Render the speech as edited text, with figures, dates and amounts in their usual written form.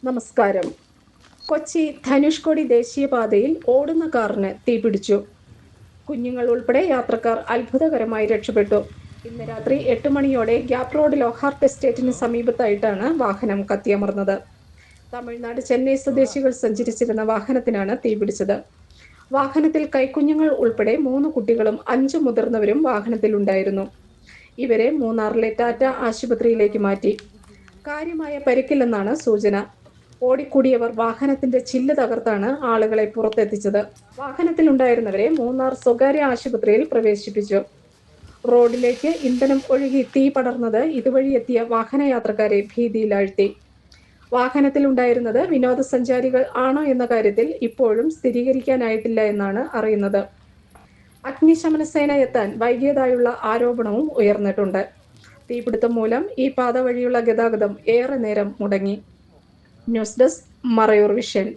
നമസ്കാരം. കൊച്ചി ധനുഷ്കോടി ദേശീയപാതയിൽ ഓടുന്ന കാറിന് തീപിടിച്ചു. കുഞ്ഞുങ്ങൾ ഉൾപ്പെടെ യാത്രക്കാർ അത്ഭുതകരമായി രക്ഷപ്പെട്ടു. ഇന്ന് രാത്രി 8 മണിയോടെ ഗ്യാപ് റോഡ് ലോഹാർട്ട് എസ്റ്റേറ്റിന് സമീപത്തായിട്ടാണ് വാഹനം കത്തിയമർന്നത്. തമിഴ്നാട് ചെന്നൈ സ്വദേശികൾ സഞ്ചരിച്ചിരുന്ന വാഹനത്തിനാണ് തീപിടിച്ചത്. വാഹനത്തിൽ കൈക്കുഞ്ഞുങ്ങൾ ഉൾപ്പെടെ 3 കുട്ടികളും 5 മുതിർന്നവരും വാഹനത്തിലുണ്ടായിരുന്നു. ഇവരെ മൂന്നാറിലെ ടാറ്റ ആശുപത്രിയിലേക്ക് മാറ്റി. കാര്യമായ പരിക്കില്ലെന്നാണ് സൂചന. ഓടിക്കൂടിയവർ വാഹനത്തിന്റെ ചില്ല് തകർത്താണ് ആളുകളെ പുറത്തെത്തിച്ചത്. വാഹനത്തിലുണ്ടായിരുന്നവരെ മൂന്നാർ സ്വകാര്യ ആശുപത്രിയിൽ പ്രവേശിപ്പിച്ചു. റോഡിലേക്ക് ഇന്ധനം ഒഴുകി തീ പടർന്നത് ഇതുവഴി എത്തിയ വാഹനയാത്രക്കാരെ ഭീതിയിലാഴ്ത്തി. വാഹനത്തിലുണ്ടായിരുന്നത് വിനോദസഞ്ചാരികൾ ആണോ എന്ന കാര്യത്തിൽ ഇപ്പോഴും സ്ഥിരീകരിക്കാനായിട്ടില്ല എന്നാണ് അറിയുന്നത്. അഗ്നിശമന സേന എത്താൻ വൈകിയതായുള്ള ആരോപണവും ഉയർന്നിട്ടുണ്ട്. തീപിടുത്തം മൂലം ഈ പാത വഴിയുള്ള ഗതാഗതം ഏറെ നേരം മുടങ്ങി. News desk Marayoor vision.